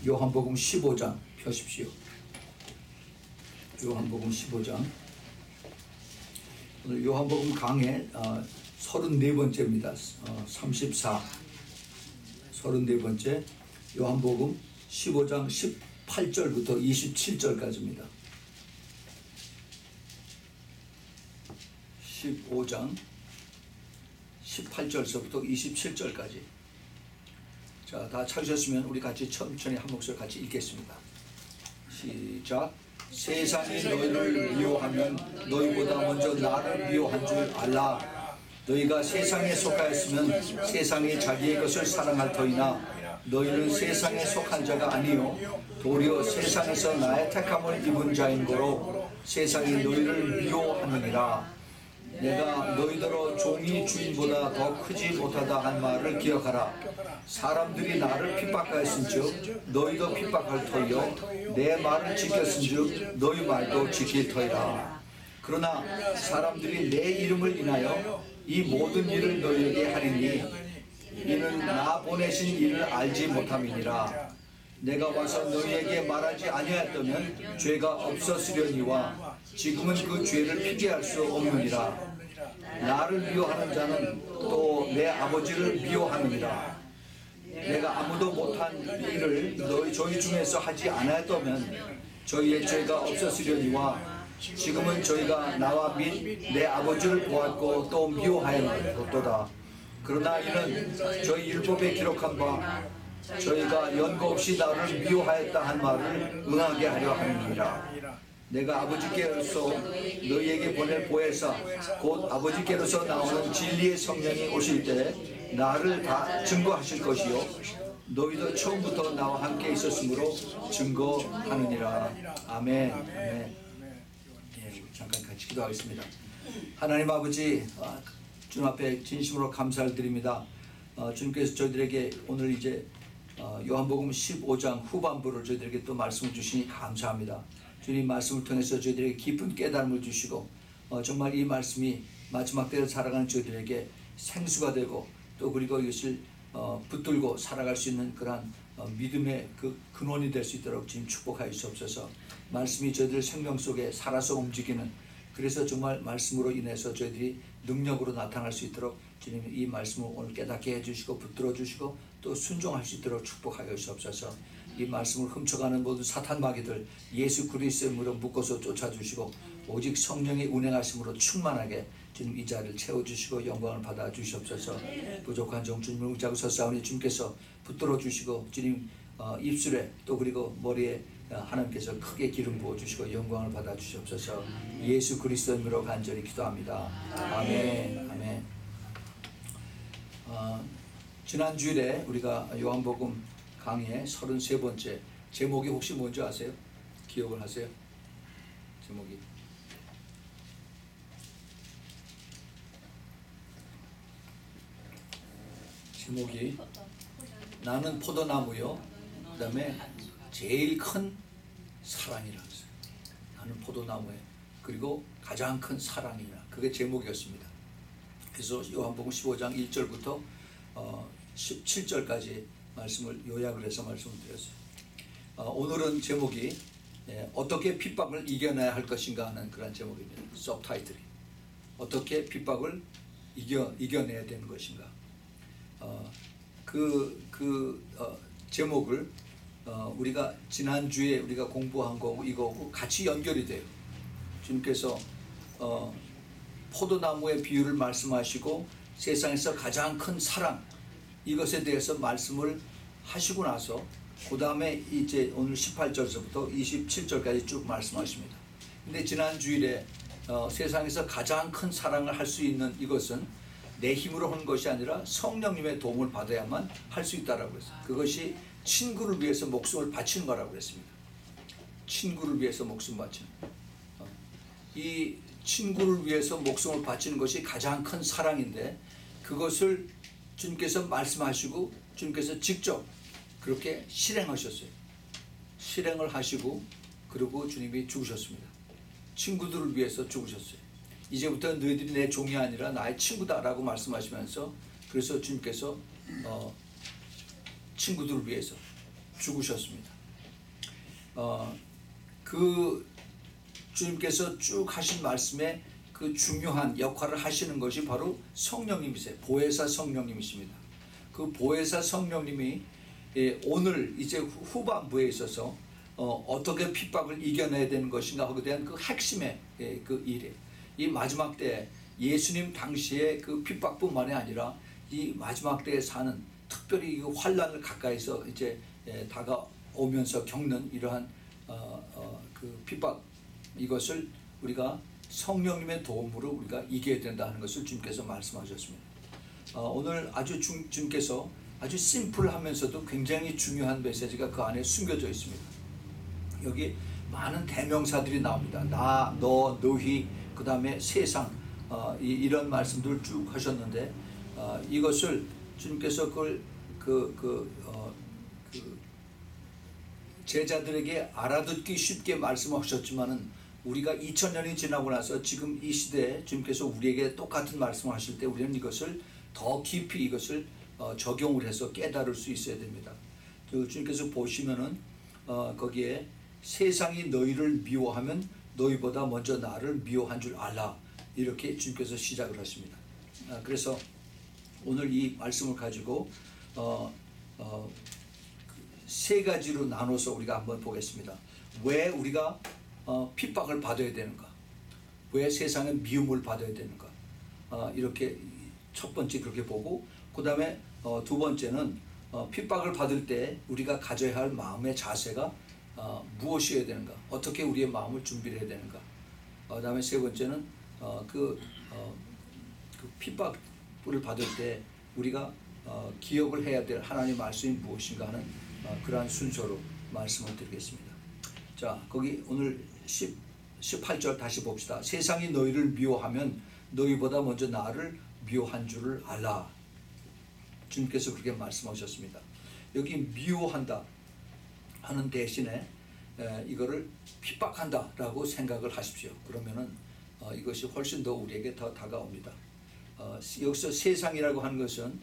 요한복음 15장 펴십시오. 요한복음 15장. 오늘 요한복음 강의 34번째입니다. 34번째 요한복음 15장 18절부터 27절까지입니다. 15장 18절서부터 27절까지. 자, 다 찾으셨으면 우리 같이 천천히 한 목소리 같이 읽겠습니다. 시작. 세상이 너희를 미워하면 너희보다 먼저 나를 미워한 줄 알라. 너희가 세상에 속하였으면 세상이 자기의 것을 사랑할 터이나 너희는 세상에 속한 자가 아니요 도리어 세상에서 나의 택함을 입은 자인 거로 세상이 너희를 미워하느니라. 내가 너희더러 종이 주인보다 더 크지 못하다 한 말을 기억하라. 사람들이 나를 핍박하였은즉 너희도 핍박할 터이요 내 말을 지켰은즉 너희 말도 지킬 터이라. 그러나 사람들이 내 이름을 인하여 이 모든 일을 너희에게 하리니 이는 나 보내신 이를 알지 못함이니라. 내가 와서 너희에게 말하지 아니하였다면 죄가 없었으려니와 지금은 그 죄를 피기할 수 없느니라. 나를 미워하는 자는 또 내 아버지를 미워하느니라. 내가 아무도 못한 일을 저희 중에서 하지 않았다면 저희의 죄가 없었으려니와 지금은 저희가 나와 및 내 아버지를 보았고 또 미워하였도다. 그러나 이는 저희 율법에 기록한 바 저희가 연고 없이 나를 미워하였다 한 말을 응하게 하려 함이니라. 내가 아버지께로서 너희에게 보낼 보혜사 곧 아버지께로서 나오는 진리의 성령이 오실 때 나를 다 증거하실 것이요 너희도 처음부터 나와 함께 있었으므로 증거하느니라. 아멘. 아멘. 예, 잠깐 같이 기도하겠습니다. 하나님 아버지, 주님 앞에 진심으로 감사를 드립니다. 주님께서 저희들에게 오늘 이제 요한복음 15장 후반부를 저희들에게 또 말씀을 주시니 감사합니다. 주님 말씀을 통해서 저희들에게 깊은 깨달음을 주시고 정말 이 말씀이 마지막 때를 살아가는 저희들에게 생수가 되고 또 그리고 이것을 붙들고 살아갈 수 있는 그러한 믿음의 그 근원이 될 수 있도록 주님 축복하여 주옵소서. 말씀이 저희들 생명 속에 살아서 움직이는, 그래서 정말 말씀으로 인해서 저희들이 능력으로 나타날 수 있도록 주님 이 말씀을 오늘 깨닫게 해주시고 붙들어 주시고 또 순종할 수 있도록 축복하여 주옵소서. 이 말씀을 훔쳐가는 모든 사탄 마귀들 예수 그리스도의 이름으로 묶어서 쫓아주시고 오직 성령의 운행하심으로 충만하게 주님 이 자리를 채워주시고 영광을 받아 주시옵소서. 부족한 종 주님을 의지하고 섰사오니 주님께서 붙들어 주시고 주님 입술에 또 그리고 머리에 하나님께서 크게 기름 부어주시고 영광을 받아 주시옵소서. 예수 그리스도의 이름으로 간절히 기도합니다. 아멘. 아멘. 지난 주일에 우리가 요한복음 강의 33번째 제목이 혹시 뭔지 아세요? 기억을 하세요? 제목이 나는 포도나무요 그 다음에 제일 큰 사랑이라고 했어요. 나는 포도나무에 그리고 가장 큰 사랑이라, 그게 제목이었습니다. 그래서 요한복음 15장 1절부터 17절까지 말씀을 요약을 해서 말씀을 드렸어요. 오늘은 제목이 어떻게 핍박을 이겨내야 할 것인가 하는 그런 제목입니다. 서브타이틀이 어떻게 핍박을 이겨내야 되는 것인가. 제목을 우리가 지난주에 우리가 공부한 거고 이거하고 같이 연결이 돼요. 주님께서 포도나무의 비유를 말씀하시고 세상에서 가장 큰 사랑 이것에 대해서 말씀을 하시고 나서 그 다음에 이제 오늘 18절서부터 27절까지 쭉 말씀하십니다. 근데 지난 주일에 세상에서 가장 큰 사랑을 할 수 있는 이것은 내 힘으로 하는 것이 아니라 성령님의 도움을 받아야만 할 수 있다라고 했어요. 그것이 친구를 위해서 목숨을 바치는 거라고 했습니다. 친구를 위해서 목숨 바치는. 이 친구를 위해서 목숨을 바치는 것이 가장 큰 사랑인데 그것을 주님께서 말씀하시고 주님께서 직접 그렇게 실행하셨어요. 실행을 하시고 그리고 주님이 죽으셨습니다. 친구들을 위해서 죽으셨어요. 이제부터 너희들이 내 종이 아니라 나의 친구다라고 말씀하시면서 그래서 주님께서 친구들을 위해서 죽으셨습니다. 그 주님께서 쭉 하신 말씀에 그 중요한 역할을 하시는 것이 바로 성령님이세요. 보혜사 성령님이십니다. 그 보혜사 성령님이 오늘 이제 후반부에 있어서 어떻게 핍박을 이겨내야 되는 것인가 하고에 대한 그 핵심의 그 일이에요. 이 마지막 때 예수님 당시에 그 핍박뿐만이 아니라 이 마지막 때에 사는 특별히 이 환난을 가까이서 이제 다가오면서 겪는 이러한 그 핍박, 이것을 우리가 성령님의 도움으로 우리가 이겨야 된다 하는 것을 주님께서 말씀하셨습니다. 오늘 아주 주님께서 아주 심플하면서도 굉장히 중요한 메시지가 그 안에 숨겨져 있습니다. 여기 많은 대명사들이 나옵니다. 나, 너, 너희, 그 다음에 세상, 이런 말씀들을 쭉 하셨는데 이것을 주님께서 제자들에게 알아듣기 쉽게 말씀하셨지만은 우리가 2000년이 지나고 나서 지금 이 시대에 주님께서 우리에게 똑같은 말씀을 하실 때 우리는 이것을 더 깊이 이것을 적용을 해서 깨달을 수 있어야 됩니다. 주님께서 보시면은 거기에 세상이 너희를 미워하면 너희보다 먼저 나를 미워한 줄 알라, 이렇게 주님께서 시작을 하십니다. 그래서 오늘 이 말씀을 가지고 세 가지로 나눠서 우리가 한번 보겠습니다. 왜 우리가 핍박을 받아야 되는가? 왜 세상의 미움을 받아야 되는가? 이렇게 첫 번째 그렇게 보고, 그 다음에 두 번째는 핍박을 받을 때 우리가 가져야 할 마음의 자세가 무엇이어야 되는가? 어떻게 우리의 마음을 준비를 해야 되는가? 그 다음에 세 번째는 그 핍박을 받을 때 우리가 기억을 해야 될 하나님의 말씀이 무엇인가 하는 그러한 순서로 말씀을 드리겠습니다. 자, 거기 오늘 18절 다시 봅시다. 세상이 너희를 미워하면 너희보다 먼저 나를 미워한 줄을 알라. 주님께서 그렇게 말씀하셨습니다. 여기 미워한다 하는 대신에 이거를 핍박한다라고 생각을 하십시오. 그러면은 이것이 훨씬 더 우리에게 더 다가옵니다. 여기서 세상이라고 하는 것은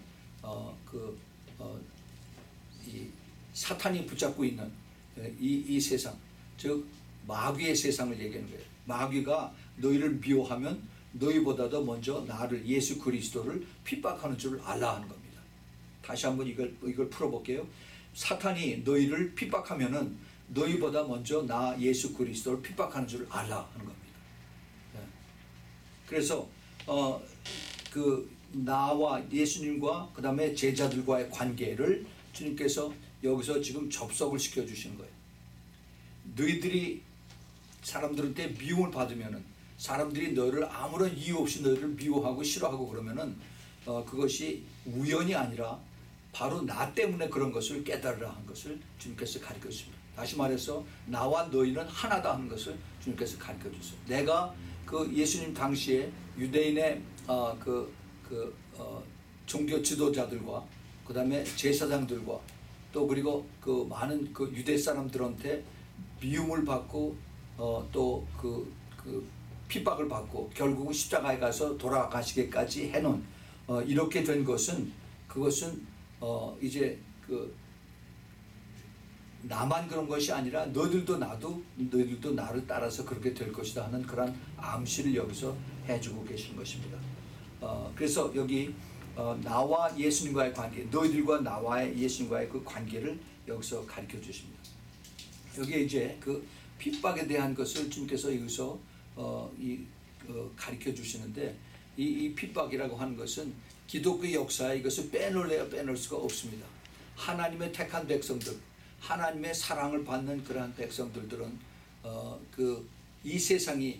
이 사탄이 붙잡고 있는 이 세상, 즉 마귀의 세상을 얘기하는 거예요. 마귀가 너희를 미워하면 너희보다도 먼저 나를, 예수 그리스도를 핍박하는 줄을 알라 하는 겁니다. 다시 한번 이걸 풀어볼게요. 사탄이 너희를 핍박하면은 너희보다 먼저 나 예수 그리스도를 핍박하는 줄을 알라 하는 겁니다. 그래서 그 나와 예수님과 그 다음에 제자들과의 관계를 주님께서 여기서 지금 접속을 시켜주시는 거예요. 너희들이 사람들한테 미움을 받으면은, 사람들이 너를 아무런 이유 없이 너희를 미워하고 싫어하고 그러면은 그것이 우연이 아니라 바로 나 때문에 그런 것을 깨달으라 한 것을 주님께서 가르쳐 주십니다. 다시 말해서 나와 너희는 하나다 하는 것을 주님께서 가르쳐 주세요. 내가 그 예수님 당시에 유대인의 종교 지도자들과 그 다음에 제사장들과 또 그리고 그 많은 그 유대 사람들한테 미움을 받고 또 그 핍박을 받고 결국은 십자가에 가서 돌아가시기까지 해놓은 이렇게 된 것은, 그것은 이제 그 나만 그런 것이 아니라 너희들도 나를 따라서 그렇게 될 것이다 하는 그런 암시를 여기서 해주고 계신 것입니다. 그래서 여기 나와 예수님과의 관계, 너희들과 나와의 예수님과의 그 관계를 여기서 가르쳐 주십니다. 여기에 이제 그 핍박에 대한 것을 주님께서 여기서 가르쳐 주시는데, 이 핍박이라고 하는 것은 기독교 역사에 이것을 빼놓을 수가 없습니다. 하나님의 택한 백성들, 하나님의 사랑을 받는 그러한 백성들은 이 세상이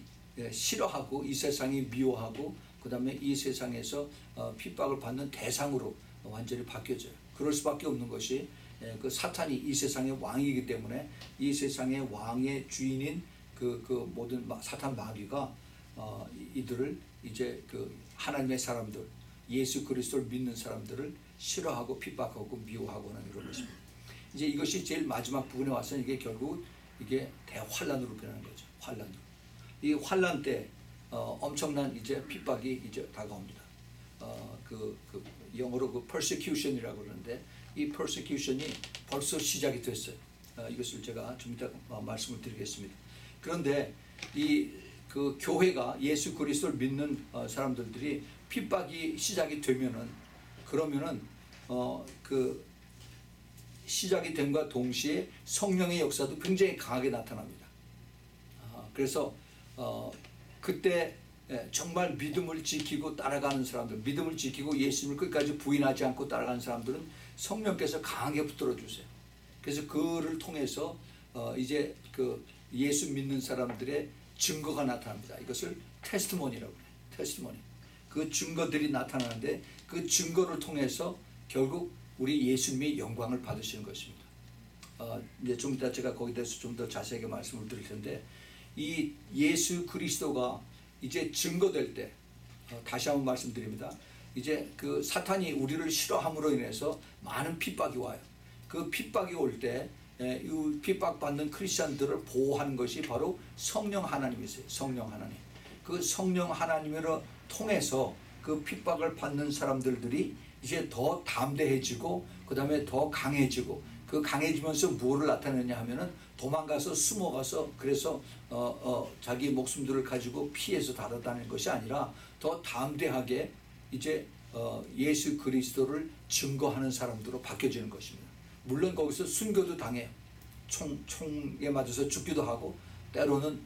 싫어하고 이 세상이 미워하고 그 다음에 이 세상에서 핍박을 받는 대상으로 완전히 바뀌어져요. 그럴 수밖에 없는 것이 그 사탄이 이 세상의 왕이기 때문에 이 세상의 왕의 주인인 그 모든 사탄 마귀가 이들을 이제 그 하나님의 사람들, 예수 그리스도를 믿는 사람들을 싫어하고 핍박하고 미워하고 하는 이런 것입니다. 이제 이것이 제일 마지막 부분에 와서 이게 결국 이게 대환란으로 변하는 거죠. 환란으로. 이 환란 때 엄청난 이제 핍박이 이제 다가옵니다. 영어로 persecution이라고 그러는데 이 persecution이 벌써 시작이 됐어요. 이것을 제가 좀 이따 말씀을 드리겠습니다. 그런데 그 교회가 예수 그리스도를 믿는 사람들이 핍박이 시작이 되면은, 그러면은 그 시작이 됨과 동시에 성령의 역사도 굉장히 강하게 나타납니다. 그래서 그때 정말 믿음을 지키고 따라가는 사람들, 믿음을 지키고 예수님을 끝까지 부인하지 않고 따라가는 사람들은 성령께서 강하게 붙들어 주세요. 그래서 그를 통해서 이제 그 예수 믿는 사람들의 증거가 나타납니다. 이것을 테스티모니라고 해요. 테스티모니. 그 증거들이 나타나는데 그 증거를 통해서 결국 우리 예수님이 영광을 받으시는 것입니다. 이제 좀 이따 제가 거기에 대해서 좀 더 자세하게 말씀을 드릴 텐데, 이 예수 그리스도가 이제 증거될 때, 다시 한번 말씀드립니다. 이제 그 사탄이 우리를 싫어함으로 인해서 많은 핍박이 와요. 그 핍박이 올 때 이 핍박받는 크리스천들을 보호하는 것이 바로 성령 하나님이세요. 성령 하나님. 그 성령 하나님으로 통해서 그 핍박을 받는 사람들이 이제 더 담대해지고 그 다음에 더 강해지고, 그 강해지면서 뭐를 나타내냐 하면은 도망가서 숨어가서 그래서 자기 목숨들을 가지고 피해서 달아다니는 것이 아니라 더 담대하게 이제 예수 그리스도를 증거하는 사람들로 바뀌어지는 것입니다. 물론 거기서 순교도 당해요. 총에 맞아서 죽기도 하고, 때로는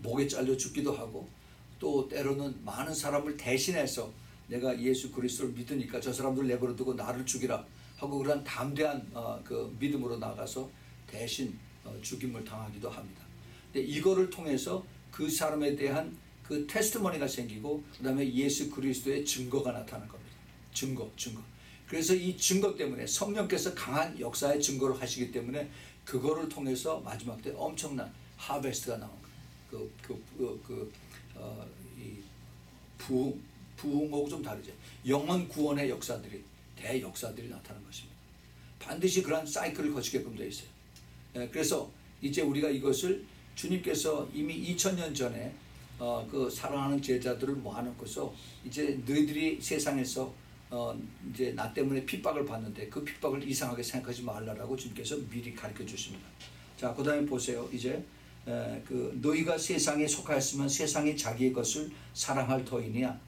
목에 잘려 죽기도 하고, 또 때로는 많은 사람을 대신해서 내가 예수 그리스도를 믿으니까 저 사람들 내버려 두고 나를 죽이라 하고 그런 담대한 그 믿음으로 나가서 대신 죽임을 당하기도 합니다. 근데 이거를 통해서 그 사람에 대한 그 테스트머니가 생기고 그 다음에 예수 그리스도의 증거가 나타날 겁니다. 증거. 그래서 이 증거 때문에 성령께서 강한 역사의 증거를 하시기 때문에 그거를 통해서 마지막 때 엄청난 하베스트가 나온 거예요. 이 부흥하고 좀 다르죠. 영원 구원의 역사들이, 대역사들이 나타나는 것입니다. 반드시 그러한 사이클을 거치게끔 되어 있어요. 그래서 이제 우리가 이것을 주님께서 이미 2000년 전에 그 사랑하는 제자들을 모아놓고서 이제 너희들이 세상에서 이제 나 때문에 핍박을 받는데 그 핍박을 이상하게 생각하지 말라라고 주님께서 미리 가르쳐 주십니다. 자, 그 다음에 보세요. 이제 그 너희가 세상에 속하였으면 세상이 자기의 것을 사랑할 터이나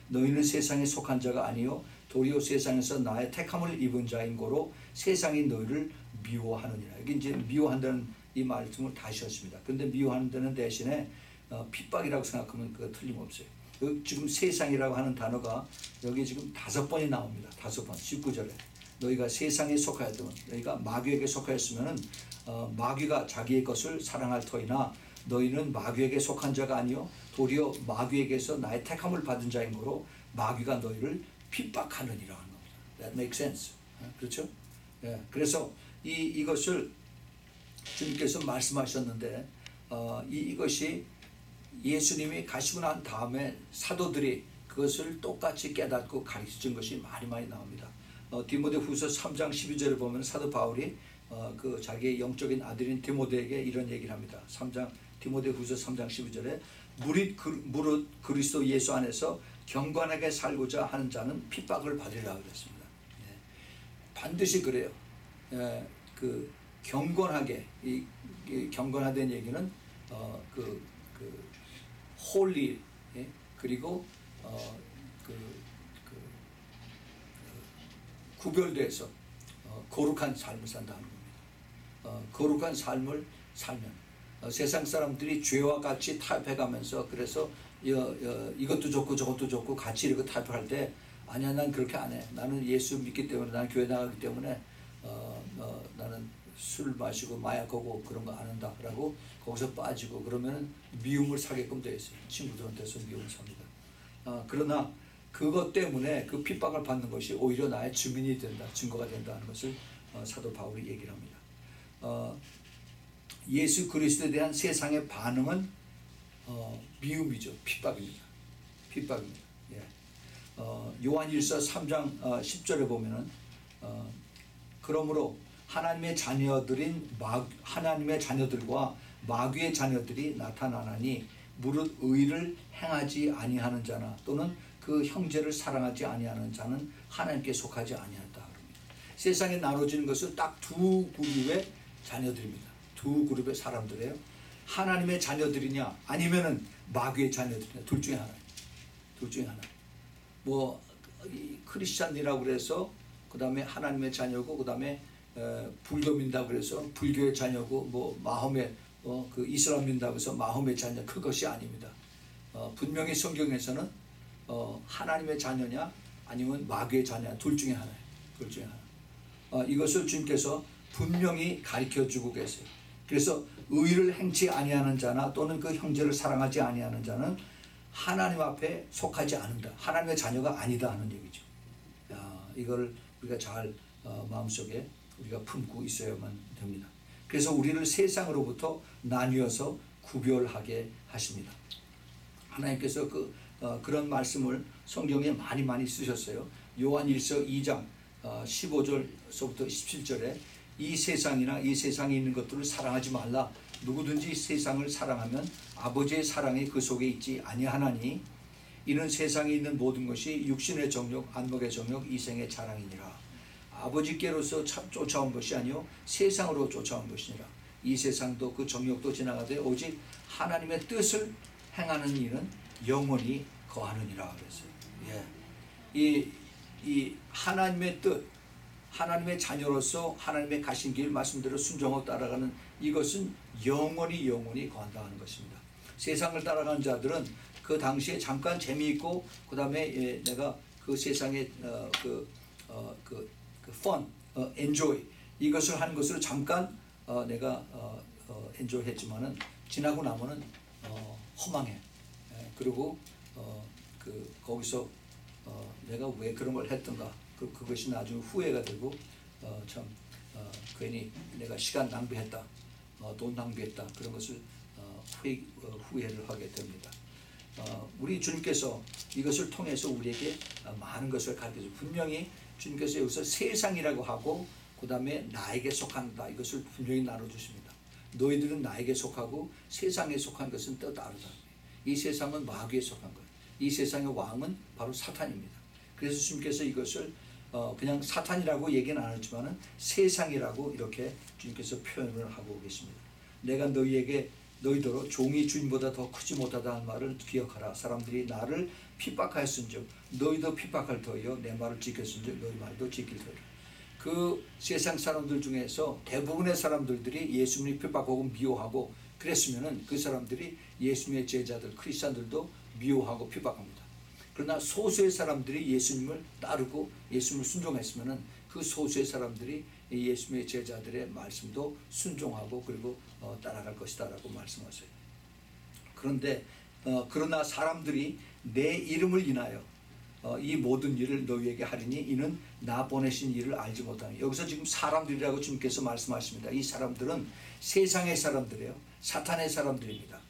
너희는 세상에 속한 자가 아니요 도리어 세상에서 나의 택함을 입은 자인 고로 세상이 너희를 미워하느니라. 여기 이제 미워한다는 이 말씀을 다시 하십니다. 그런데 미워한다는 대신에 핍박이라고 생각하면 그거 틀림없어요. 지금 세상이라고 하는 단어가 여기 지금 5번이 나옵니다. 5번 19절에 너희가 세상에 속하였다면, 너희가 마귀에게 속하였으면 마귀가 자기의 것을 사랑할 터이나 너희는 마귀에게 속한 자가 아니요 도리어 마귀에게서 나의 택함을 받은 자인 거로 마귀가 너희를 핍박하느니라 하는 겁니다. That makes sense. 그렇죠? 예, 그래서 이것을 주님께서 말씀하셨는데 이것이 예수님이 가시고 난 다음에 사도들이 그것을 똑같이 깨닫고 가르쳐준 것이 많이 나옵니다. 디모데후서 3장 12절을 보면 사도 바울이 그 자기의 영적인 아들인 디모데에게 이런 얘기를 합니다. 디모데후서 3장 12절에 무릇 그리스도 예수 안에서 경건하게 살고자 하는 자는 핍박을 받으리라 그랬습니다. 반드시 그래요. 그 경건하게, 이 경건하다는 얘기는 홀리, 그리고 구별돼서 거룩한 삶을 산다는 겁니다. 거룩한 삶을 살면 세상 사람들이 죄와 같이 타협해가면서 그래서 이것도 좋고 저것도 좋고 같이 이렇게 타협할 때 아니야, 난 그렇게 안 해. 나는 예수 믿기 때문에, 나는 교회 나가기 때문에 나는 술 마시고 마약하고 그런 거 안 한다라고 거기서 빠지고 그러면은 미움을 사게끔 되어 있어요. 친구들한테서 미움을 삽니다. 그러나 그것 때문에 그 핍박을 받는 것이 오히려 나의 증인이 된다, 증거가 된다는 것을 사도 바울이 얘기를 합니다. 예수 그리스도에 대한 세상의 반응은 미움이죠. 핍박입니다. 예. 요한일서 3장 10절에 보면은 그러므로 하나님의 자녀들과 마귀의 자녀들이 나타나나니 무릇 의를 행하지 아니하는 자나 또는 그 형제를 사랑하지 아니하는 자는 하나님께 속하지 아니한다. 세상에 나눠지는 것은 딱 두 그룹의 자녀들입니다. 두 그룹의 사람들이에요. 하나님의 자녀들이냐 아니면은 마귀의 자녀들이냐, 둘 중에 하나. 둘 중에 하나. 뭐 크리스찬이라고 그래서 그 다음에 하나님의 자녀고, 그 다음에 불교민다고 그래서 불교의 자녀고, 뭐 마홈의 그 이슬람민다고 해서 마홈의 자녀, 그것이 아닙니다. 분명히 성경에서는 하나님의 자녀냐 아니면 마귀의 자녀냐, 둘 중에 하나예요. 둘 중에 하나. 이것을 주님께서 분명히 가르쳐주고 계세요. 그래서 의를 행치 아니하는 자나 또는 그 형제를 사랑하지 아니하는 자는 하나님 앞에 속하지 않는다, 하나님의 자녀가 아니다 하는 얘기죠. 이걸 우리가 잘 마음속에 우리가 품고 있어야만 됩니다. 그래서 우리를 세상으로부터 나뉘어서 구별하게 하십니다. 하나님께서 그런 말씀을 성경에 많이 쓰셨어요. 요한 1서 2장 15절서부터 17절에 이 세상이나 이 세상에 있는 것들을 사랑하지 말라. 누구든지 세상을 사랑하면 아버지의 사랑이 그 속에 있지 아니하나니 이는 세상에 있는 모든 것이 육신의 정욕, 안목의 정욕, 이생의 자랑이니라. 아버지께로서 쫓아온 것이 아니요 세상으로 쫓아온 것이니라. 이 세상도 그 정욕도 지나가되 오직 하나님의 뜻을 행하는 이는 영원히 거하느니라 그랬어요. 이 하나님의 뜻, 하나님의 자녀로서 하나님의 가신 길 말씀대로 순종하고 따라가는 이것은 영원히 거한다는 것입니다. 세상을 따라가는 자들은 그 당시에 잠깐 재미있고 그 다음에 내가 그 세상의 fun, enjoy 이것을 하는 것으로 잠깐 내가 enjoy 했지만은 지나고 나면은 허망해. 그리고 거기서 내가 왜 그런 걸 했던가, 그것이 나중에 후회가 되고 괜히 내가 시간 낭비했다, 돈 낭비했다, 그런 것을 후회를 하게 됩니다. 우리 주님께서 이것을 통해서 우리에게 많은 것을 가르쳐주세요. 분명히 주님께서 여기서 세상이라고 하고 그 다음에 나에게 속한다, 이것을 분명히 나눠주십니다. 너희들은 나에게 속하고 세상에 속한 것은 또 다르다. 이 세상은 마귀에 속한 거예요. 이 세상의 왕은 바로 사탄입니다. 그래서 주님께서 이것을 그냥 사탄이라고 얘기는 안 했지만은 세상이라고 이렇게 주님께서 표현을 하고 계십니다. 내가 너희더러 종이 주인보다 더 크지 못하다 는 말을 기억하라. 사람들이 나를 핍박하였은즉 너희도 핍박할 터이요 내 말을 지켰은즉 너희 말도 지킬 터이라. 그 세상 사람들 중에서 대부분의 사람들이 예수님을 핍박하고 미워하고 그랬으면은 그 사람들이 예수님의 제자들 크리스찬들도 미워하고 핍박합니다. 그러나 소수의 사람들이 예수님을 따르고 예수님을 순종했으면은 그 소수의 사람들이 예수님의 제자들의 말씀도 순종하고 그리고 따라갈 것이다라고 말씀하세요. 그런데 그러나 사람들이 내 이름을 인하여 이 모든 일을 너희에게 하리니 이는 나 보내신 일을 알지 못하니. 여기서 지금 사람들이라고 주님께서 말씀하십니다. 이 사람들은 세상의 사람들이에요. 사탄의 사람들입니다.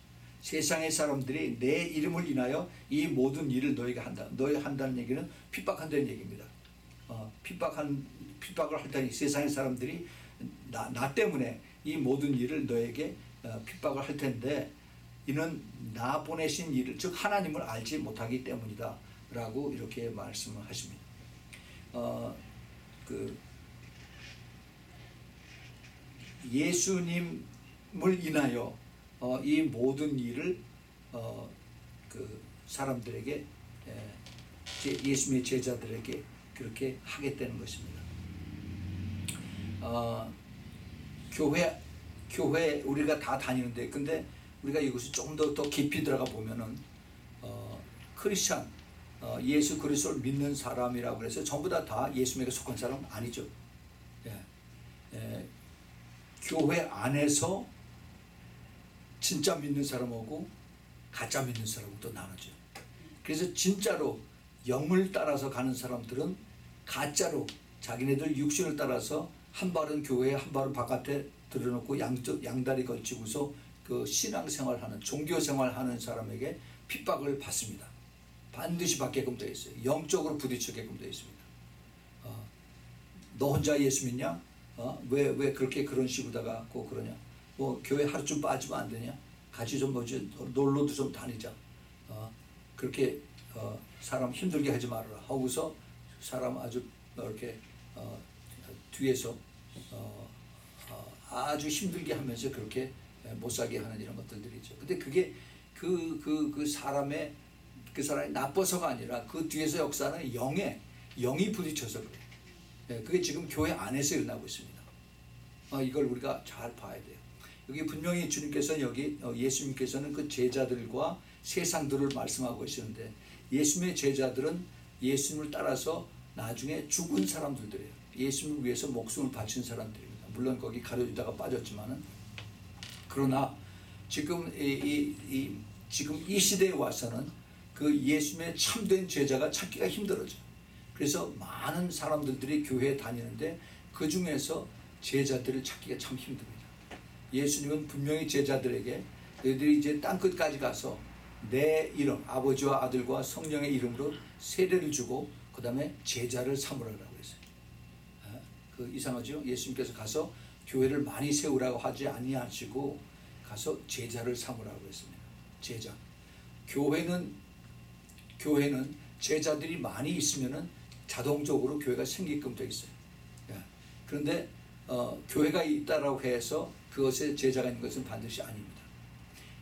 세상의 사람들이 내 이름을 인하여 이 모든 일을 너희가 한다. 너희 한다는 얘기는 핍박한다는 얘기입니다. 핍박을 할 테니 세상의 사람들이 나 때문에 이 모든 일을 너에게 핍박을 할 텐데 이는 나 보내신 일을, 즉 하나님을 알지 못하기 때문이다 라고 이렇게 말씀을 하십니다. 예수님을 인하여 이 모든 일을 사람들에게 예수님의 제자들에게 그렇게 하겠다는 것입니다. 교회 우리가 다 다니는데 근데 우리가 이것을 조금 더 깊이 들어가 보면은 크리스찬 예수 그리스도를 믿는 사람이라고 해서 전부 다 예수님에게 속한 사람 아니죠. 교회 안에서 진짜 믿는 사람하고 가짜 믿는 사람하고 또 나누죠. 그래서 진짜로 영을 따라서 가는 사람들은 가짜로 자기네들 육신을 따라서 한 발은 교회에 한 발은 바깥에 들여놓고 양다리 걸치고서 그 신앙생활하는 종교생활하는 사람에게 핍박을 받습니다. 반드시 받게끔 되어 있어요. 영적으로 부딪히게끔 되어 있습니다. 너 혼자 예수 믿냐? 왜 그렇게 그런 식으로다가 꼭 그러냐? 뭐 교회 하루쯤 빠지면 안 되냐? 같이 좀 뭐지 놀러도 좀 다니자. 그렇게 사람 힘들게 하지 말아라 하고서 사람 아주 이렇게 뒤에서 아주 힘들게 하면서 그렇게 못 살게 하는 이런 것들이죠. 근데 그게 그 사람이 나빠서가 아니라 그 뒤에서 역사는 영이 부딪혀서 그래요. 그게 지금 교회 안에서 일어나고 있습니다. 이걸 우리가 잘 봐야 돼요. 여기 분명히 주님께서는 여기 예수님께서는 그 제자들과 세상들을 말씀하고 계시는데, 예수님의 제자들은 예수님을 따라서 나중에 죽은 사람들이에요. 예수님을 위해서 목숨을 바친 사람들입니다. 물론 거기 가룟유다가 빠졌지만은, 그러나 지금 지금 이 시대에 와서는 그 예수님의 참된 제자가 찾기가 힘들어져요. 그래서 많은 사람들이 교회에 다니는데 그 중에서 제자들을 찾기가 참 힘듭니다. 예수님은 분명히 제자들에게 너희들이 이제 땅끝까지 가서 내 이름, 아버지와 아들과 성령의 이름으로 세례를 주고 그 다음에 제자를 삼으라고 했어요. 그 이상하죠? 예수님께서 가서 교회를 많이 세우라고 하지 아니하시고 가서 제자를 삼으라고 했습니다. 제자. 교회는 제자들이 많이 있으면은 자동적으로 교회가 생기게끔 되어 있어요. 그런데 교회가 있다라고 해서 그것에 제자가 있는 것은 반드시 아닙니다.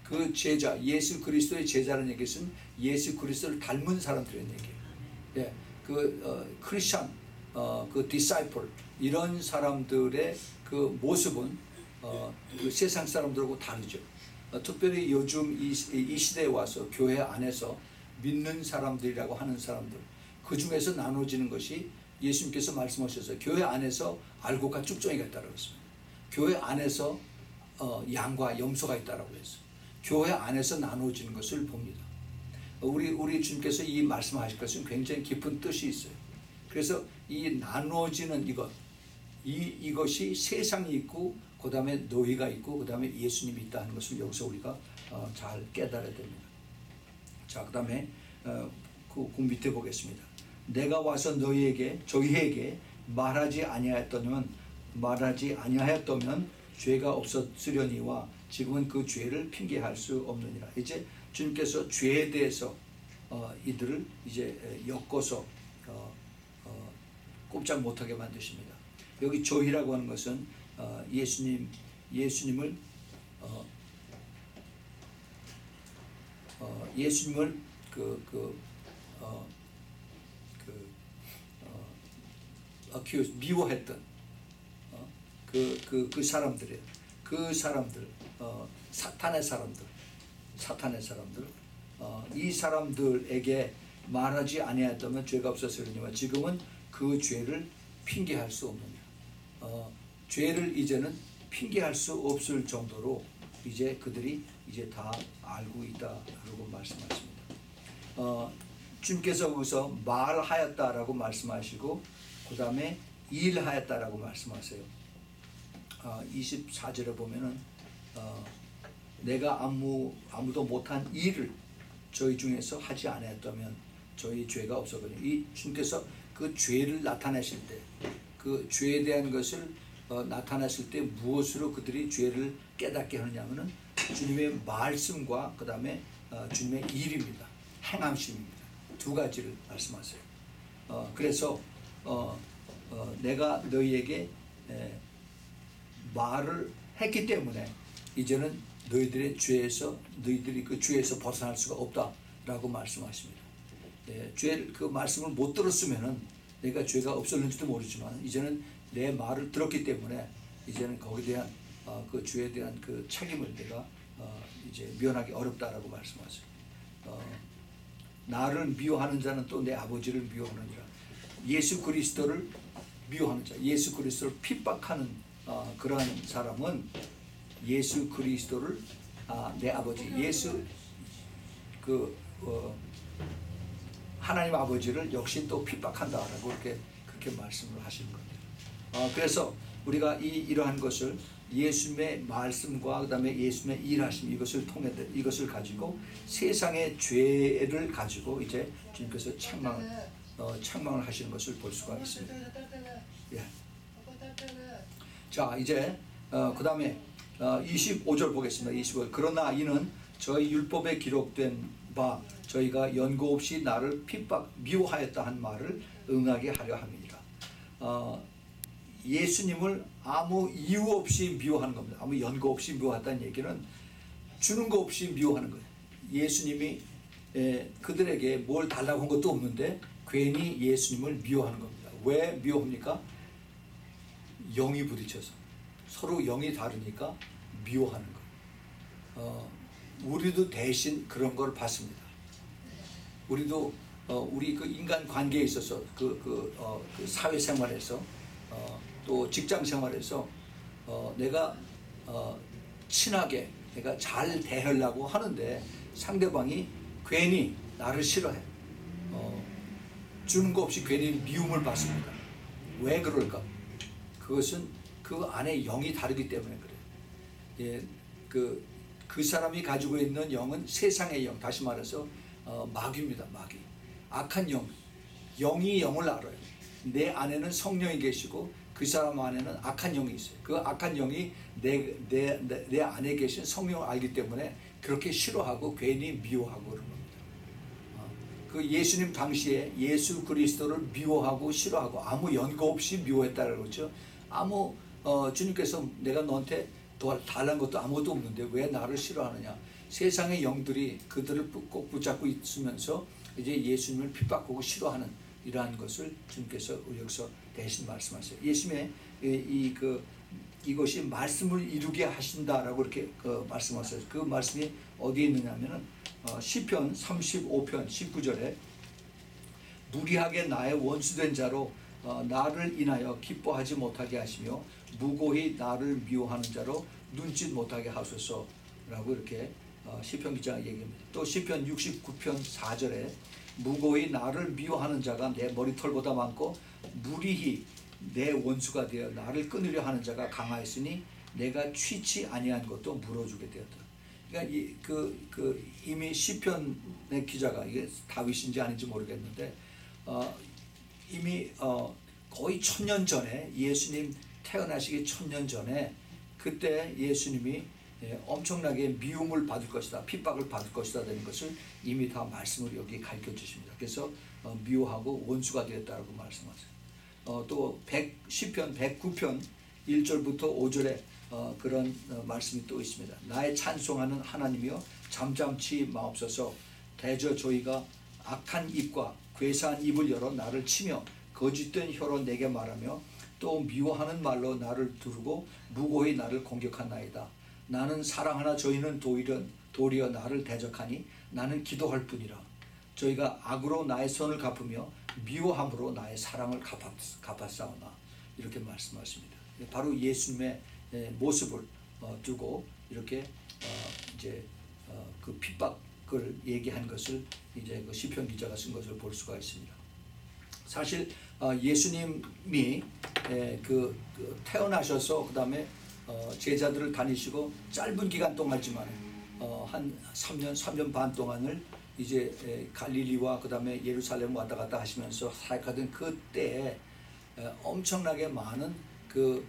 그 제자, 예수 그리스도의 제자라는 얘기는 예수 그리스도를 닮은 사람들의 얘기예요. 크리스천, 그 디사이플, 이런 사람들의 그 모습은 그 세상 사람들하고 다르죠. 특별히 요즘 이 시대에 와서 교회 안에서 믿는 사람들이라고 하는 사람들, 그 중에서 나눠지는 것이 예수님께서 말씀하셔서 교회 안에서 알곡과 쭉정이가 있다고 했습니다. 교회 안에서 양과 염소가 있다고 했어요. 교회 안에서 나눠지는 것을 봅니다. 우리 주님께서 이 말씀하실 것은 굉장히 깊은 뜻이 있어요. 그래서 이 나눠지는 이것이 세상이 있고 그 다음에 너희가 있고 그 다음에 예수님이 있다는 것을 여기서 우리가 잘 깨달아야 됩니다. 자, 그 다음에 그 밑에 보겠습니다. 내가 와서 저희에게 말하지 아니하였다면 죄가 없었으려니와 지금은 그 죄를 핑계할 수 없느니라. 이제 주님께서 죄에 대해서 이들을 이제 엮어서 꼼짝 못하게 만드십니다. 여기 저희라고 하는 것은 예수님을 미워했던 그 사람들이에요. 그 사람들, 사탄의 사람들, 이 사람들에게 말하지 아니하였다면 죄가 없었으려니와 지금은 그 죄를 핑계할 수 없느니라. 죄를 이제는 핑계할 수 없을 정도로 이제 그들이 이제 다 알고 있다라고 말씀하십니다. 주님께서 거기서 말하였다라고 말씀하시고 그 다음에 일하였다라고 말씀하세요. 24절에 보면은 내가 아무도 못한 일을 저희 중에서 하지 않았다면 저희 죄가 없었거든요. 이 주님께서 그 죄를 나타내실 때, 그 죄에 대한 것을 나타내실 때 무엇으로 그들이 죄를 깨닫게 하느냐면은 주님의 말씀과 그 다음에 주님의 일입니다. 행함심입니다. 두 가지를 말씀하세요. 그래서 내가 너희에게 말을 했기 때문에 이제는 너희들이 그 죄에서 벗어날 수가 없다라고 말씀하십니다. 그 말씀을 못 들었으면은 내가 죄가 없었는지도 모르지만 이제는 내 말을 들었기 때문에 이제는 거기에 대한 그 죄에 대한 그 책임을 내가 이제 면하기 어렵다라고 말씀하세요. 나를 미워하는 자는 또 내 아버지를 미워하느니라. 예수 그리스도를 미워하는 자, 예수 그리스도를 핍박하는 그러한 사람은 예수 그리스도를 내 아버지 하나님 아버지를 역시 또 핍박한다라고 그렇게 말씀을 하시는 겁니다. 그래서 우리가 이러한 것을 예수님의 말씀과 그다음에 예수님의 일하심 이것을 가지고 세상의 죄를 가지고 이제 주님께서 책망을 하시는 것을 볼 수가 있습니다. 예. 자, 이제 그다음에 25절 보겠습니다. 25절. 그러나 이는 저희 율법에 기록된 바 저희가 연고 없이 나를 미워하였다 한 말을 응하게 하려 함이니라. 예수님을 아무 이유 없이 미워하는 겁니다. 아무 연고 없이 미워한다는 얘기는 주는 거 없이 미워하는 거예요. 예수님이 그들에게 뭘 달라고 한 것도 없는데 괜히 예수님을 미워하는 겁니다. 왜 미워합니까? 영이 부딪혀서, 서로 영이 다르니까 미워하는 거예요. 우리도 대신 그런 걸 받습니다. 우리도 우리 그 인간 관계에 있어서 그 사회생활에서 또 직장생활에서 내가 친하게 내가 잘 대하려고 하는데 상대방이 괜히 나를 싫어해. 주는 거 없이 괜히 미움을 받습니다. 왜 그럴까? 그것은 그 안에 영이 다르기 때문에 그래요. 그 사람이 가지고 있는 영은 세상의 영, 다시 말해서 마귀입니다. 마귀. 악한 영. 영이 영을 알아요. 내 안에는 성령이 계시고 그 사람 안에는 악한 영이 있어요. 그 악한 영이 내 안에 계신 성령을 알기 때문에 그렇게 싫어하고 괜히 미워하고 그런 겁니다. 그 예수님 당시에 예수 그리스도를 미워하고 싫어하고 아무 연고 없이 미워했다는 거죠. 아무 주님께서 내가 너한테 달란 것도 아무것도 없는데 왜 나를 싫어하느냐. 세상의 영들이 그들을 꼭 붙잡고 있으면서 이제 예수님을 핍박하고 싫어하는 이러한 것을 주님께서 여기서 대신 말씀하세요. 예수님의 이것이 말씀을 이루게 하신다라고 이렇게 말씀하세요. 그 말씀이 어디에 있느냐면은 시편 35편 19절에 무리하게 나의 원수된 자로 나를 인하여 기뻐하지 못하게 하시며 무고히 나를 미워하는 자로 눈짓 못하게 하소서라고 이렇게 시편 기자가 얘기합니다. 또 시편 69편 4절에 무고히 나를 미워하는 자가 내 머리털보다 많고 무리히 내 원수가 되어 나를 끊으려 하는 자가 강하였으니 내가 취치 아니한 것도 물어주게 되었다. 그러니까 이미 시편의 기자가 이게 다윗인지 아닌지 모르겠는데 이미 거의 1000년 전에 예수님 태어나시기 1000년 전에 그때 예수님이 엄청나게 미움을 받을 것이다, 핍박을 받을 것이다 되는 것을 이미 다 말씀으로 여기 가르쳐 주십니다. 그래서 미워하고 원수가 되었다고 말씀하세요. 또 시편 109편 1절부터 5절에 그런 말씀이 또 있습니다. 나의 찬송하는 하나님이여 잠잠치 마옵소서. 대저 저희가 악한 입과 괴사한 입을 열어 나를 치며 거짓된 혀로 내게 말하며 또 미워하는 말로 나를 두르고 무고히 나를 공격하나이다. 나는 사랑하나 저희는 도리어 나를 대적하니 나는 기도할 뿐이라. 저희가 악으로 나의 선을 갚으며 미워함으로 나의 사랑을 갚았사오나. 이렇게 말씀하십니다. 바로 예수님의 모습을 두고 이렇게 이제 그 핍박을 얘기한 것을 이제 그 시편 기자가 쓴 것을 볼 수가 있습니다. 사실 예수님이 태어나셔서 그 다음에 제자들을 다니시고 짧은 기간 동안이지만 한 3년 반 동안을 이제 갈릴리와 그 다음에 예루살렘 왔다 갔다 하시면서 사역하던 그때에 엄청나게 많은 그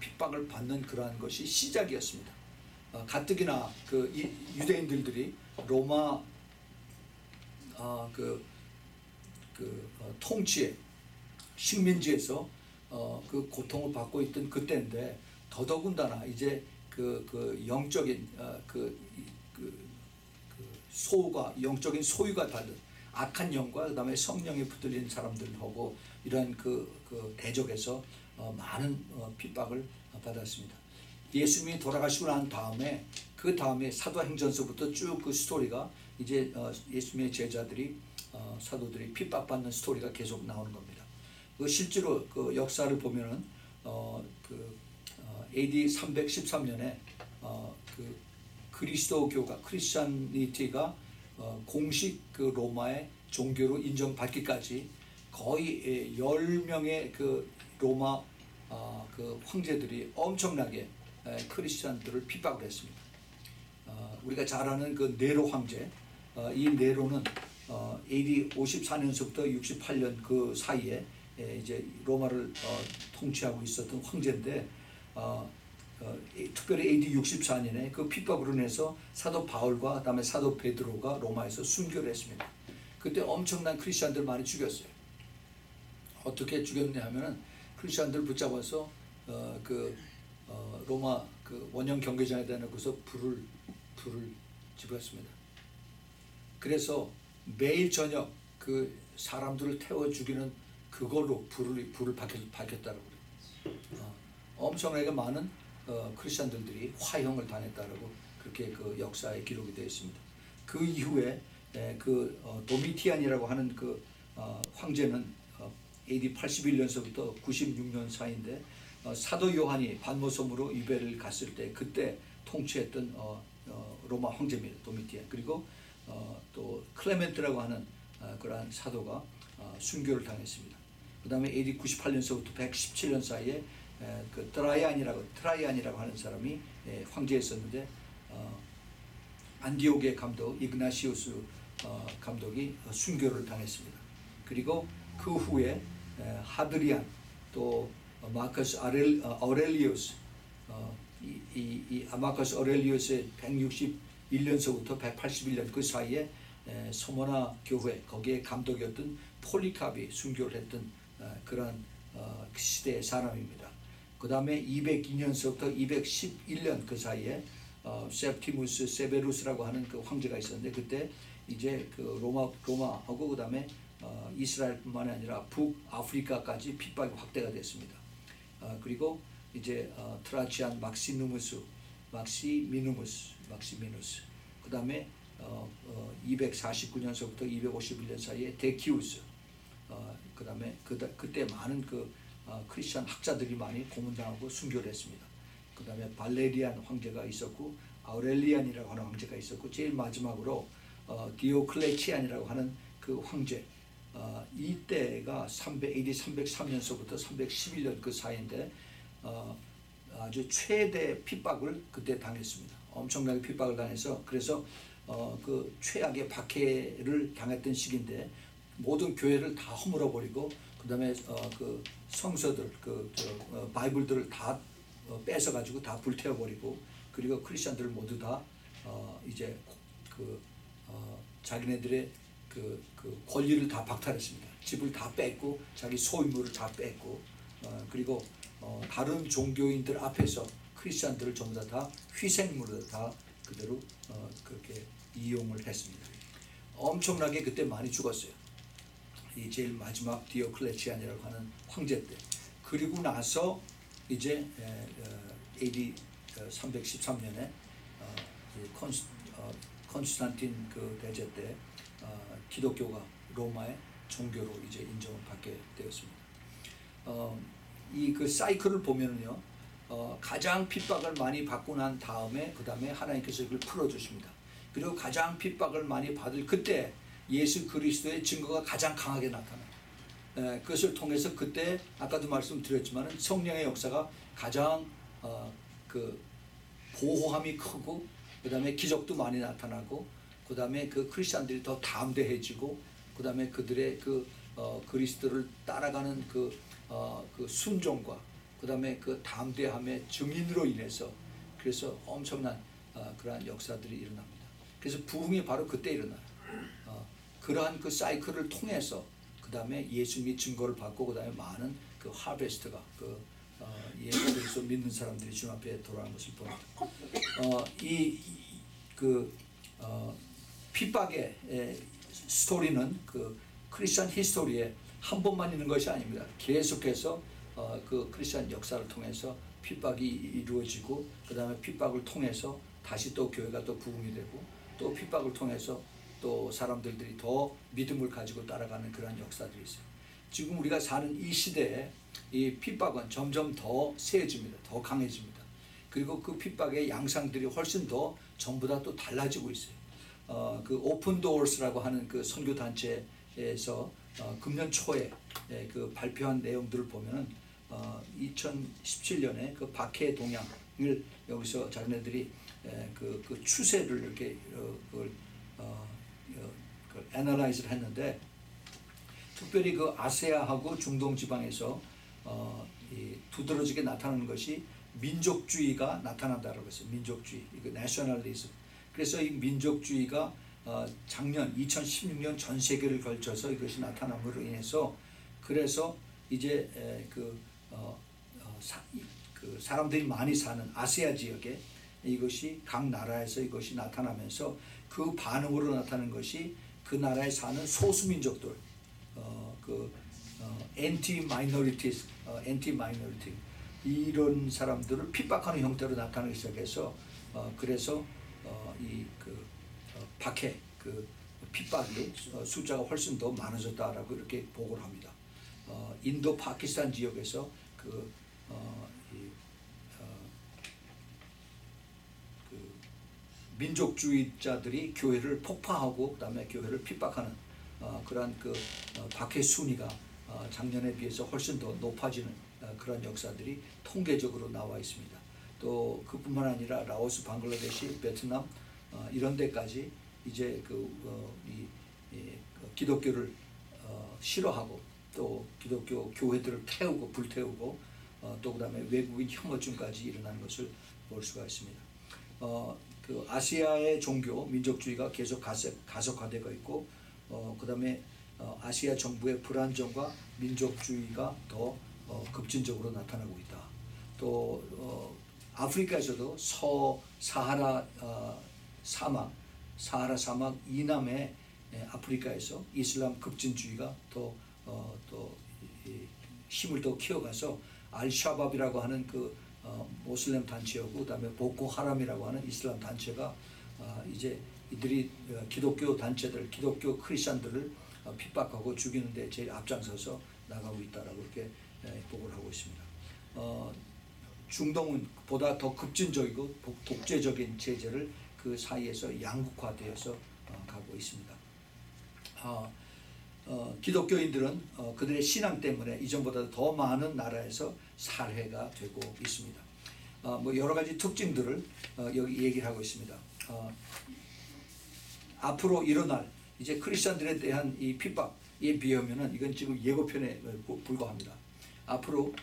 핍박을 받는 그러한 것이 시작이었습니다. 가뜩이나 그 유대인들이 로마 통치에 식민지에서 그 고통을 받고 있던 그때인데 더더군다나 이제 그 영적인 소우가 영적인 소유가 다른 악한 영과 그다음에 성령에 붙들린 사람들하고 이런 그 대적에서 많은 핍박을 받았습니다. 예수님이 돌아가시고 난 다음에 그 다음에 사도행전서부터 쭉 그 스토리가 이제 예수님의 제자들이 사도들이 핍박받는 스토리가 계속 나오는 겁니다. 실제로 그 역사를 보면은 AD 313년에 그 그리스도교가 크리스찬리티가 공식 그 로마의 종교로 인정받기까지 거의 10명의 그 로마 그 황제들이 엄청나게 크리스찬들을 핍박을 했습니다. 우리가 잘 아는 그 네로 황제, 이 네로는 AD 54년서부터 68년 그 사이에 이제 로마를 통치하고 있었던 황제인데 특별히 AD 64년에 그 핍박으로 인해서 사도 바울과 그다음에 사도 베드로가 로마에서 순교를 했습니다. 그때 엄청난 크리스천들 많이 죽였어요. 어떻게 죽였냐 하면은 크리스천들 붙잡아서 로마 그 원형 경계장에다 놓고서 불을 집었습니다. 그래서 매일 저녁 그 사람들을 태워 죽이는 그걸로 불을 밝혔다라고 그래요. 엄청나게 많은 크리스천들이 화형을 당했다라고 그렇게 그 역사에 기록이 되어 있습니다. 그 이후에 도미티안이라고 하는 그 황제는 AD 81년서부터 96년 사이인데 사도 요한이 반모섬으로 유배를 갔을 때 그때 통치했던 로마 황제입니다. 도미티안. 그리고 또 클레멘트라고 하는 그러한 사도가 순교를 당했습니다. 그 다음에 AD 98년서부터 117년 사이에 그 트라이안이라고 하는 사람이 황제였었는데 안디옥의 감독 이그나시우스 감독이 순교를 당했습니다. 그리고 그 후에 하드리안 또 마커스 아렐리우스 이 마커스 아렐리우스의 161년서부터 181년 그 사이에 소모나 교회 거기에 감독이었던 폴리캅이 순교를 했던 그런 시대의 사람입니다. 그 다음에 202년서부터 211년 그 사이에 septimus severus라고 하는 그 황제가 있었는데 그때 이제 그 로마하고 그 다음에 이스라엘뿐만이 아니라 북아프리카까지 핍박이 확대가 됐습니다. 그리고 이제 트라치안 막시미누스 그 다음에 249년서부터 251년 사이에 데키우스 그 다음에 그때 많은 크리스천 학자들이 많이 고문당하고 순교를 했습니다. 그 다음에 발레리안 황제가 있었고 아우렐리안이라고 하는 황제가 있었고 제일 마지막으로 디오클레치안이라고 하는 그 황제 이때가 AD 303년서부터 311년 그 사이인데 아주 최대 핍박을 그때 당했습니다. 엄청나게 핍박을 당해서 그래서 그 최악의 박해를 당했던 시기인데 모든 교회를 다 허물어 버리고 그 다음에 그 성서들 바이블들을 다 뺏어 가지고 다 불태워 버리고 그리고 크리스천들을 모두 다 이제 자기네들의 그 권리를 다 박탈했습니다. 집을 다 뺏고 자기 소유물을 다 뺏고 그리고 다른 종교인들 앞에서 크리스천들을 전부 다 희생물로 다 그대로 그렇게 이용을 했습니다. 엄청나게 그때 많이 죽었어요. 이 제일 마지막 디오클레치안이라고 하는 황제 때. 그리고 나서 이제 AD 313년에 콘스탄틴 그 대제 때 기독교가 로마의 종교로 이제 인정을 받게 되었습니다. 이 그 사이클을 보면은요, 가장 핍박을 많이 받고 난 다음에 그 다음에 하나님께서 이걸 풀어주십니다. 그리고 가장 핍박을 많이 받을 그때 예수 그리스도의 증거가 가장 강하게 나타나요. 그것을 통해서 그때 아까도 말씀드렸지만 성령의 역사가 가장 그 보호함이 크고 그 다음에 기적도 많이 나타나고 그 다음에 그 크리스천들이 더 담대해지고 그 다음에 그들의 그리스도를 따라가는 그 순종과 그 다음에 그 담대함의 증인으로 인해서 그래서 엄청난 그러한 역사들이 일어납니다. 그래서 부흥이 바로 그때 일어나요. 그러한 그 사이클을 통해서 그 다음에 예수님이 증거를 받고 그 다음에 많은 그 하베스트가 예수 그리스도 믿는 사람들이 주님 앞에 돌아가는 것을 봅니다. 핍박의 스토리는 그 크리스천 히스토리에 한 번만 있는 것이 아닙니다. 계속해서 그 크리스천 역사를 통해서 핍박이 이루어지고 그 다음에 핍박을 통해서 다시 또 교회가 또 부흥이 되고 또 핍박을 통해서 또 사람들이 더 믿음을 가지고 따라가는 그런 역사들이 있어요. 지금 우리가 사는 이 시대에 이 핍박은 점점 더 세해집니다. 더 강해집니다. 그리고 그 핍박의 양상들이 훨씬 더 전부 다 또 달라지고 있어요. 그 오픈 도어스라고 하는 그 선교 단체에서 금년 초에 그 발표한 내용들을 보면은 2017년에 그 박해 동향을 여기서 자기네들이 그 추세를 이렇게 애널라이즈를 했는데 특별히 그 아세아하고 중동 지방에서 두드러지게 나타나는 것이 민족주의가 나타난다라고 했어요. 민족주의, 이거 내셔널리즘. 그래서 이 민족주의가 작년 2016년 전 세계를 걸쳐서 이것이 나타남으로 인해서 그래서 이제 그 사람들이 많이 사는 아시아 지역에 이것이 각 나라에서 이것이 나타나면서 그 반응으로 나타나는 것이 그 나라에 사는 소수민족들, anti minority 이런 사람들을 핍박하는 형태로 나타나기 시작해서 그래서 박해 핍박이 숫자가 훨씬 더 많아졌다라고 이렇게 보고를 합니다. 인도 파키스탄 지역에서 민족주의자들이 교회를 폭파하고 그다음에 교회를 핍박하는 그러한 박해 순위가 작년에 비해서 훨씬 더 높아지는 그런 역사들이 통계적으로 나와 있습니다. 또 그뿐만 아니라 라오스, 방글라데시, 베트남 이런 데까지 이제 기독교를 싫어하고 또 기독교 교회들을 태우고 불태우고 또 그다음에 외국인 혐오증까지 일어나는 것을 볼 수가 있습니다. 아시아의 종교 민족주의가 계속 가속화되고 있고 그다음에 아시아 정부의 불안정과 민족주의가 더 급진적으로 나타나고 있다. 또 아프리카에서도 사하라 사막 이남의 아프리카에서 이슬람 급진주의가 또 힘을 더 키워가서 알샤밥이라고 하는 모슬렘 단체하고 그다음에 보코하람이라고 하는 이슬람 단체가 이제 이들이 기독교 단체들, 기독교 크리스천들을 핍박하고 죽이는 데 제일 앞장서서 나가고 있다라고 이렇게 보고를 하고 있습니다. 중동은 보다 더 급진적이고 독재적인 체제를 그 사이에서 양극화되어서 가고 있습니다. 기독교인들은 그들의 신앙 때문에 이전보다 더 많은 나라에서 살해가 되고 있습니다. 여러 가지 특징들을 여기 얘기를 하고 있습니다. 앞으로 일어날 이제 크리스천들에 대한 이 핍박에 비하면은 이건 지금 예고편에 불과합니다. 앞으로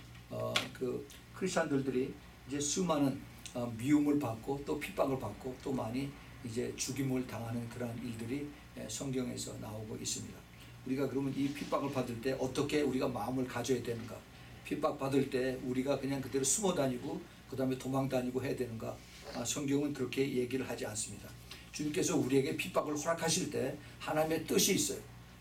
크리스천들이 이제 수많은 미움을 받고 또 핍박을 받고 또 많이 이제 죽임을 당하는 그런 일들이 성경에서 나오고 있습니다. 우리가 그러면 이 핍박을 받을 때 어떻게 우리가 마음을 가져야 되는가? 핍박 받을 때 우리가 그냥 그대로 숨어 다니고 그 다음에 도망 다니고 해야 되는가? 성경은 그렇게 얘기를 하지 않습니다. 주님께서 우리에게 핍박을 허락하실 때 하나님의 뜻이 있어요.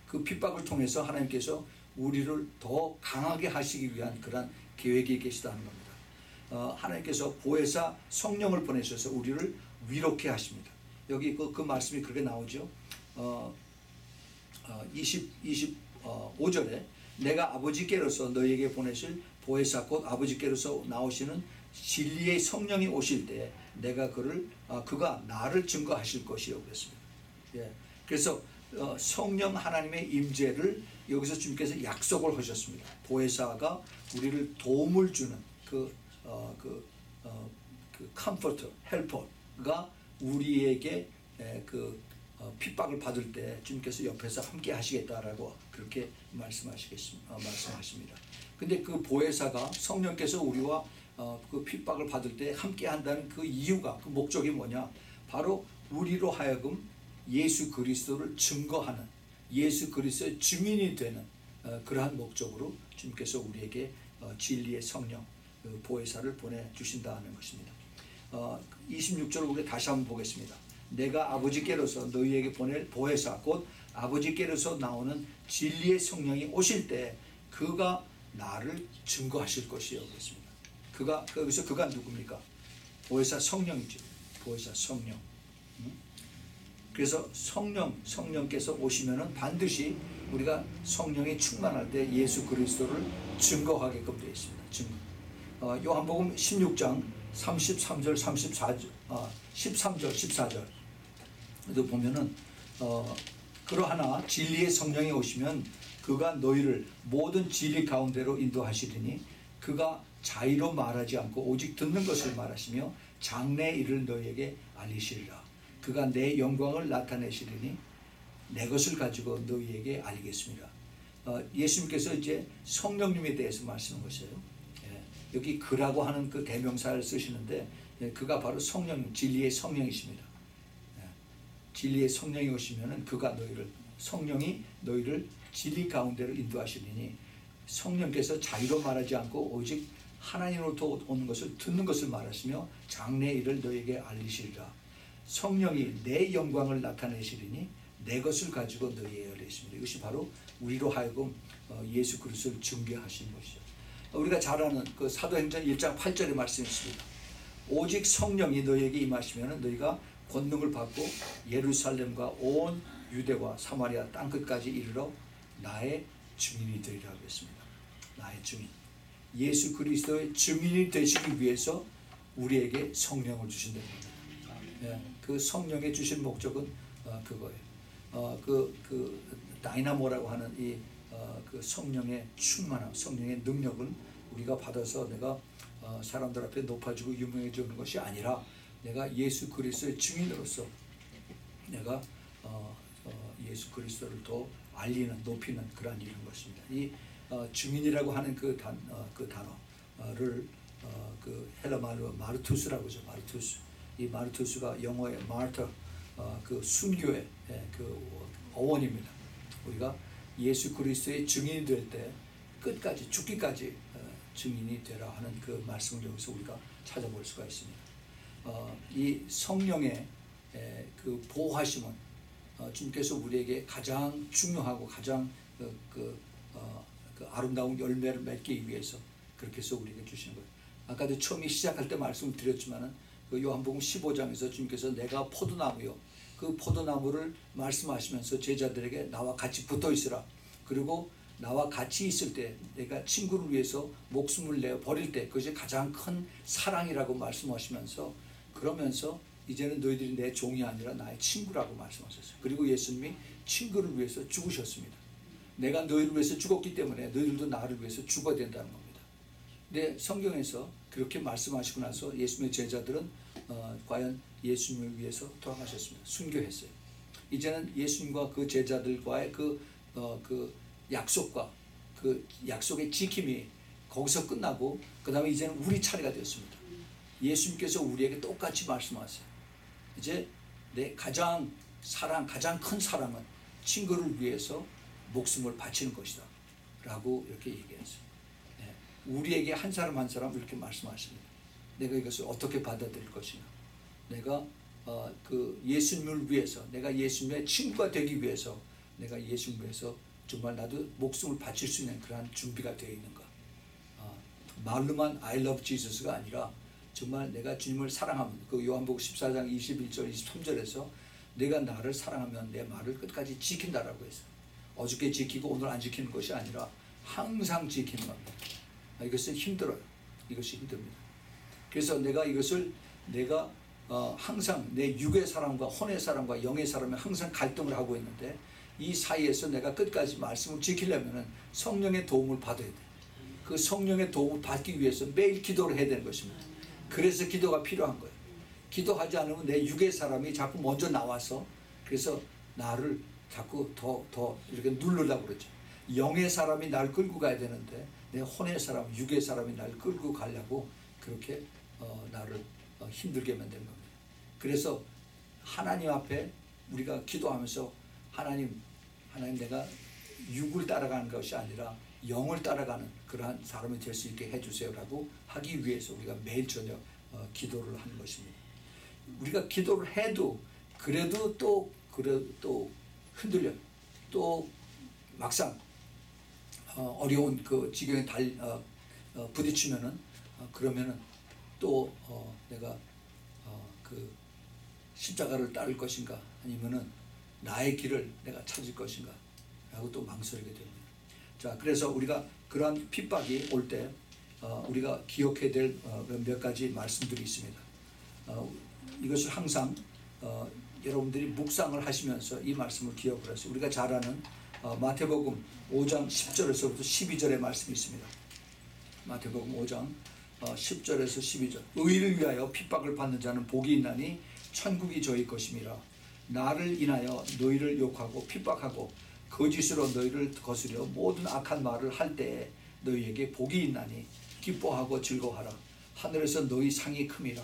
그 핍박을 통해서 하나님께서 우리를 더 강하게 하시기 위한 그런 계획이 계시다는 겁니다. 하나님께서 보혜사 성령을 보내셔서 우리를 위롭게 하십니다. 여기 그 말씀이 그렇게 나오죠. 25절에 내가 아버지께로서 너희에게 보내실 보혜사 곧 아버지께로서 나오시는 진리의 성령이 오실 때 내가 그가 나를 증거하실 것이요 그랬습니다. 예. 그래서 성령 하나님의 임재를 여기서 주님께서 약속을 하셨습니다. 보혜사가 우리를 도움을 주는 컴포터, 헬퍼가 우리에게 핍박을 받을 때 주님께서 옆에서 함께 하시겠다라고 그렇게 말씀하십니다. 근데 그 보혜사가 성령께서 우리와 그 핍박을 받을 때 함께 한다는 그 이유가 그 목적이 뭐냐? 바로 우리로 하여금 예수 그리스도를 증거하는 예수 그리스도의 증인이 되는 그러한 목적으로 주님께서 우리에게 진리의 성령 보혜사를 보내주신다는 것입니다. 26절을 우리 다시 한번 보겠습니다. 내가 아버지께로서 너희에게 보낼 보혜사 곧 아버지께로서 나오는 진리의 성령이 오실 때 그가 나를 증거하실 것이요 그랬습니다. 여기서 그가 누굽니까? 보혜사 성령이죠. 보혜사 성령. 그래서 성령께서 오시면은 반드시 우리가 성령이 충만할 때 예수 그리스도를 증거하게끔 되어 있습니다. 증거. 요한복음 16장 33절 13절 14절도 보면은 그러하나 진리의 성령이 오시면 그가 너희를 모든 진리 가운데로 인도하시리니 그가 자의로 말하지 않고 오직 듣는 것을 말하시며 장래 일을 너희에게 알리시리라. 그가 내 영광을 나타내시리니 내 것을 가지고 너희에게 알리겠습니다. 예수님께서 이제 성령님에 대해서 말씀한 것이에요. 여기 그라고 하는 그 대명사를 쓰시는데 그가 바로 성령, 진리의 성령이십니다. 진리의 성령이 오시면은 성령이 너희를 진리 가운데로 인도하시리니 성령께서 자기로 말하지 않고 오직 하나님으로부터 오는 것을 듣는 것을 말하시며 장래의 일을 너에게 알리시리라. 성령이 내 영광을 나타내시리니 내 것을 가지고 너희에게 알리십니다. 이것이 바로 우리로 하여금 예수 그리스도를 증거하신 것이죠. 우리가 잘 아는 그 사도행전 1장 8절의 말씀이 있습니다. 오직 성령이 너희에게 임하시면 너희가 권능을 받고 예루살렘과 온 유대와 사마리아 땅끝까지 이르러 나의 증인이 되리라고 했습니다. 나의 증인. 예수 그리스도의 증인이 되시기 위해서 우리에게 성령을 주신다는 겁니다. 그 성령의 주신 목적은 그거예요. 그 다이나모라고 하는 그 성령의 충만함, 성령의 능력은 우리가 받아서 내가 사람들 앞에 높아지고 유명해지는 것이 아니라 내가 예수 그리스도의 증인으로서 내가 예수 그리스도를 더 알리는, 높이는 그러한 일인 것입니다. 이 증인이라고 하는 그 단어를 그 헬라 말로 마르투스라고 하죠. 마르투스. 이 마르투스가 영어의 마르터, 그 순교의 그 어원입니다. 우리가 예수 그리스도의 증인이 될 때 끝까지 죽기까지 증인이 되라 하는 그 말씀을 여기서 우리가 찾아볼 수가 있습니다. 이 성령의 그 보호하심은 주님께서 우리에게 가장 중요하고 가장 그 아름다운 열매를 맺기 위해서 그렇게 해서 우리에게 주시는 거예요. 아까도 처음에 시작할 때 말씀을 드렸지만은 그 요한복음 15장에서 주님께서 내가 포도나무요, 그 포도나무를 말씀하시면서 제자들에게 나와 같이 붙어 있으라. 그리고 나와 같이 있을 때 내가 친구를 위해서 목숨을 내어 버릴 때 그것이 가장 큰 사랑이라고 말씀하시면서 그러면서 이제는 너희들이 내 종이 아니라 나의 친구라고 말씀하셨어요. 그리고 예수님이 친구를 위해서 죽으셨습니다. 내가 너희를 위해서 죽었기 때문에 너희들도 나를 위해서 죽어야 된다는 겁니다. 근데 성경에서 그렇게 말씀하시고 나서 예수님의 제자들은 과연 예수님을 위해서 돌아가셨습니다. 순교했어요. 이제는 예수님과 그 제자들과의 그 약속과 그 약속의 지킴이 거기서 끝나고 그 다음에 이제는 우리 차례가 되었습니다. 예수님께서 우리에게 똑같이 말씀하세요. 이제 내 가장 큰 사랑은 친구를 위해서 목숨을 바치는 것이다 라고 이렇게 얘기했어요. 우리에게 한 사람 한 사람 이렇게 말씀하십니다. 내가 이것을 어떻게 받아들일 것이냐. 내가 그 예수님을 위해서, 내가 예수님의 친구가 되기 위해서, 내가 예수님 위해서 정말 나도 목숨을 바칠 수 있는 그러한 준비가 되어 있는가. 말로만 I love Jesus가 아니라 정말 내가 주님을 사랑하면, 그 요한복음 14장 21절 23절에서 내가 나를 사랑하면 내 말을 끝까지 지킨다라고 했어요. 어저께 지키고 오늘 안 지키는 것이 아니라 항상 지키는 겁니다. 이것은 힘들어요. 이것이 힘듭니다. 그래서 내가 이것을 항상 내 육의 사람과 혼의 사람과 영의 사람이 항상 갈등을 하고 있는데 이 사이에서 내가 끝까지 말씀을 지키려면 성령의 도움을 받아야 돼. 그 성령의 도움을 받기 위해서 매일 기도를 해야 되는 것입니다. 그래서 기도가 필요한 거예요. 기도하지 않으면 내 육의 사람이 자꾸 먼저 나와서 그래서 나를 자꾸 더 이렇게 누르려고 그러죠. 영의 사람이 날 끌고 가야 되는데 내 혼의 사람, 육의 사람이 날 끌고 가려고 그렇게 나를 힘들게 만드는 겁니다. 그래서 하나님 앞에 우리가 기도하면서 하나님 내가 육을 따라가는 것이 아니라 영을 따라가는 그러한 사람이 될 수 있게 해주세요라고 하기 위해서 우리가 매일 저녁 기도를 하는 것입니다. 우리가 기도를 해도 그래도 또 흔들려. 또 막상 어려운 그 지경에 부딪히면은 그러면은 또 내가 그 십자가를 따를 것인가 아니면은 나의 길을 내가 찾을 것인가 라고 또 망설이게 됩니다. 자, 그래서 우리가 그러한 핍박이 올 때 우리가 기억해야 될 몇 가지 말씀들이 있습니다. 이것을 항상 여러분들이 묵상을 하시면서 이 말씀을 기억을 하세요. 우리가 잘 아는 마태복음 5장 10절에서부터 12절의 말씀이 있습니다. 마태복음 5장 10절에서 12절. 의를 위하여 핍박을 받는 자는 복이 있나니 천국이 저희 것임이라. 나를 인하여 너희를 욕하고 핍박하고 거짓으로 너희를 거스려 모든 악한 말을 할 때에 너희에게 복이 있나니 기뻐하고 즐거워하라. 하늘에서 너희 상이 큼이라.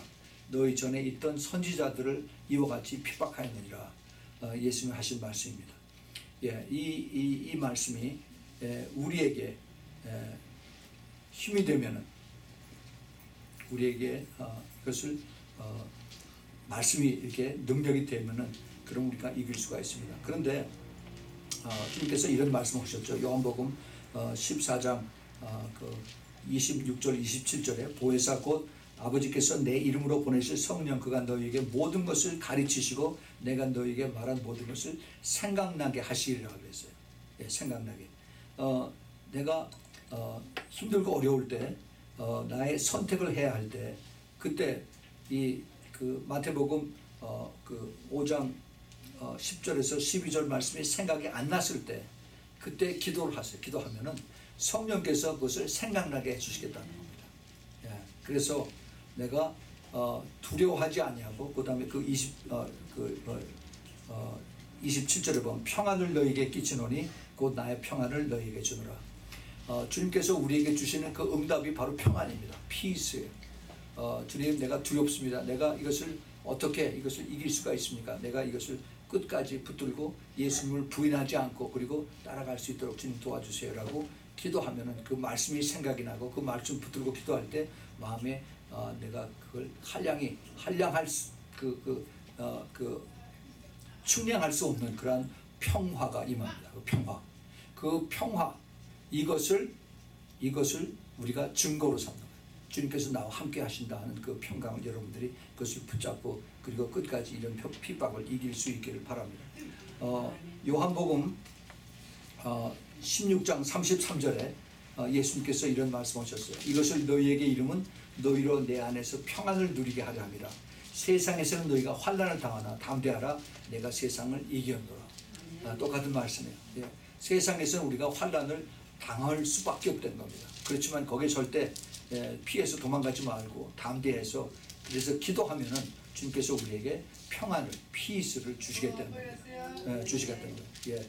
너희 전에 있던 선지자들을 이와 같이 핍박하였느니라. 예수님이 하신 말씀입니다. 이 말씀이 우리에게 힘이 되면은 우리에게 그것을 말씀이 이렇게 능력이 되면은 그럼 우리가 이길 수가 있습니다. 그런데 주님께서 이런 말씀하셨죠. 요한복음 14장 26절 27절에 보혜사 곧 아버지께서 내 이름으로 보내실 성령 그가 너희에게 모든 것을 가르치시고 내가 너희에게 말한 모든 것을 생각나게 하시리라고 그랬어요. 예, 생각나게. 내가 힘들고 어려울 때 나의 선택을 해야 할 때 그때 그 마태복음 5장 10절에서 12절 말씀이 생각이 안 났을 때 그때 기도를 하세요. 기도하면은 성령께서 그것을 생각나게 해주시겠다는 겁니다. 예, 그래서 내가 두려워하지 아니하고 그 다음에 27절에 보면 평안을 너희에게 끼치노니 곧 나의 평안을 너희에게 주노라. 주님께서 우리에게 주시는 그 응답이 바로 평안입니다. 피스예요. 주님 내가 두렵습니다. 내가 이것을 어떻게 이것을 이길 수가 있습니까? 내가 이것을 끝까지 붙들고 예수님을 부인하지 않고 그리고 따라갈 수 있도록 주님 도와주세요 라고 기도하면은 그 말씀이 생각이 나고 그 말씀 붙들고 기도할 때 마음에 내가 그걸 한량할 수 측량할 수 없는 그러한 평화가 임합니다. 그 평화 이것을 우리가 증거로 삼는 거예요. 주님께서 나와 함께 하신다는 그 평강을 여러분들이 그것을 붙잡고 그리고 끝까지 이런 핍박을 이길 수 있기를 바랍니다. 요한복음 16장 33절에 예수님께서 이런 말씀하셨어요. 이것을 너희에게 이름은 너희로 내 안에서 평안을 누리게 하려 함이라. 세상에서는 너희가 환난을 당하나 담대하라 내가 세상을 이겼노라. 똑같은 말씀이에요. 예. 세상에서는 우리가 환난을 당할 수밖에 없다는 겁니다. 그렇지만 거기에 절대 피해서 도망가지 말고 담대해서 그래서 기도하면은 주님께서 우리에게 평안을 피스를 주시겠다는 겁니다. 주시겠다는 거예요. 예.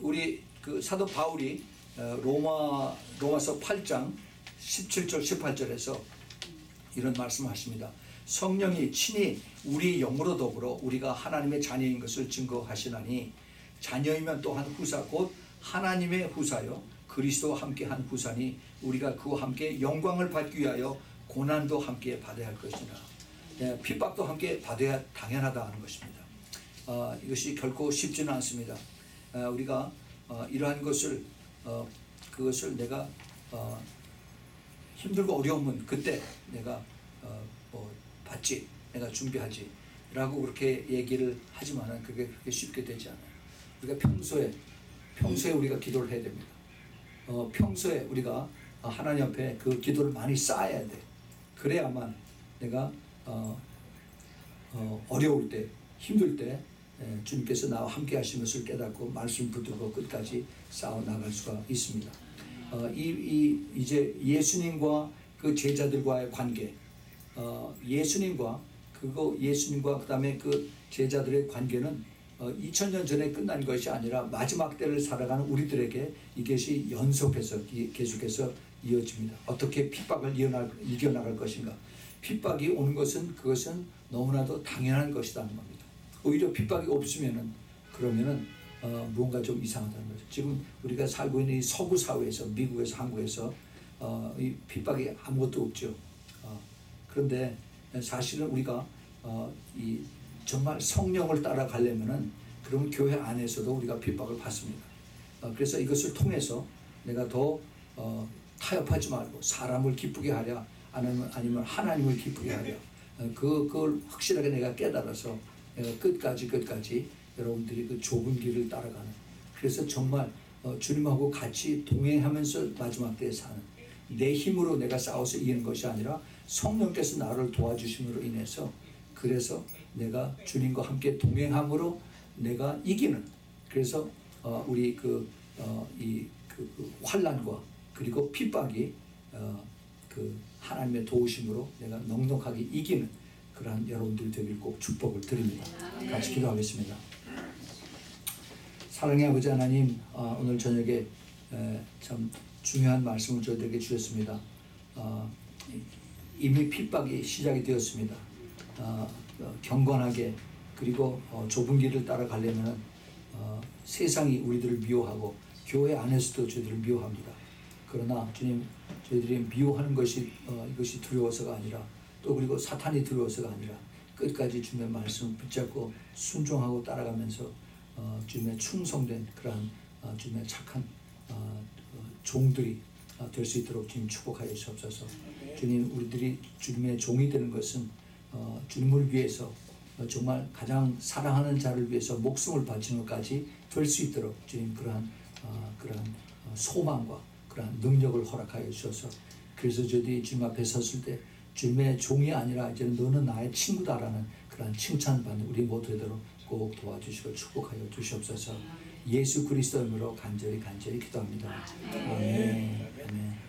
우리 그 사도 바울이 로마서 8장 17절 18절에서 이런 말씀하십니다. 성령이 친히 우리 영으로 더불어 우리가 하나님의 자녀인 것을 증거하시나니 자녀이면 또한 후사 곧 하나님의 후사요 그리스도와 함께한 후사니 우리가 그와 함께 영광을 받기 위하여 고난도 함께 받아야 할 것이나 핍박도 함께 받아야 당연하다 하는 것입니다. 이것이 결코 쉽지는 않습니다. 우리가 이러한 것을 그것을 내가 힘들고 어려우면 그때 내가 받지 내가 준비하지 라고 그렇게 얘기를 하지만은 그게 그렇게 쉽게 되지 않아요. 우리가 평소에 우리가 기도를 해야 됩니다. 평소에 우리가 하나님 앞에 그 기도를 많이 쌓아야 돼. 그래야만 내가 어려울 때 힘들 때 주님께서 나와 함께 하신 것을 깨닫고 말씀 붙들고 끝까지 싸워 나갈 수가 있습니다. 이제 예수님과 그 제자들과의 관계, 예수님과 그다음에 그 제자들의 관계는 2000년 전에 끝난 것이 아니라 마지막 때를 살아가는 우리들에게 이것이 연속해서 계속해서 이어집니다. 어떻게 핍박을 이겨나갈 것인가? 핍박이 오는 것은 그것은 너무나도 당연한 것이라는 겁니다. 오히려 핍박이 없으면은 그러면은 무언가 좀 이상하다는 거죠. 지금 우리가 살고 있는 이 서구 사회에서 미국에서 한국에서 이 핍박이 아무것도 없죠. 그런데 사실은 우리가 이 정말 성령을 따라가려면은 그러면 교회 안에서도 우리가 핍박을 받습니다. 그래서 이것을 통해서 내가 더 타협하지 말고 사람을 기쁘게 하랴 아니면 하나님을 기쁘게 하랴 그걸 확실하게 내가 깨달아서 내가 끝까지 여러분들이 그 좁은 길을 따라가는 그래서 정말 주님하고 같이 동행하면서 마지막 때에 사는 내 힘으로 내가 싸워서 이기는 것이 아니라 성령께서 나를 도와주심으로 인해서 그래서 내가 주님과 함께 동행함으로 내가 이기는 그래서 우리 이 환난과 그리고 핍박이 그 하나님의 도우심으로 내가 넉넉하게 이기는 그러한 여러분들이 되길 꼭 축복을 드립니다. 같이 기도하겠습니다. 사랑의 아버지 하나님, 오늘 저녁에 참 중요한 말씀을 저희들에게 주셨습니다. 이미 핍박이 시작이 되었습니다. 경건하게 그리고 좁은 길을 따라가려면 세상이 우리들을 미워하고 교회 안에서도 저희들을 미워합니다. 그러나 주님, 저희들이 미워하는 것이 이것이 두려워서가 아니라, 또 그리고 사탄이 두려워서가 아니라 끝까지 주님의 말씀을 붙잡고 순종하고 따라가면서 주님의 충성된 그러한 주님의 착한 종들이 될 수 있도록 주님 축복하여 주옵소서. 주님, 우리들이 주님의 종이 되는 것은 주님을 위해서 정말 가장 사랑하는 자를 위해서 목숨을 바치는 것까지 될 수 있도록 주님 그러한 소망과 그러한 능력을 허락하여 주셔서, 그래서 저희들이 주님 앞에 섰을 때 주님의 종이 아니라 이제는 너는 나의 친구다라는 그러한 칭찬받는 우리 모두 되도록 꼭 도와주시고 축복하여 주시옵소서. 예수 그리스도 이름으로 간절히 기도합니다. 아멘. 아멘.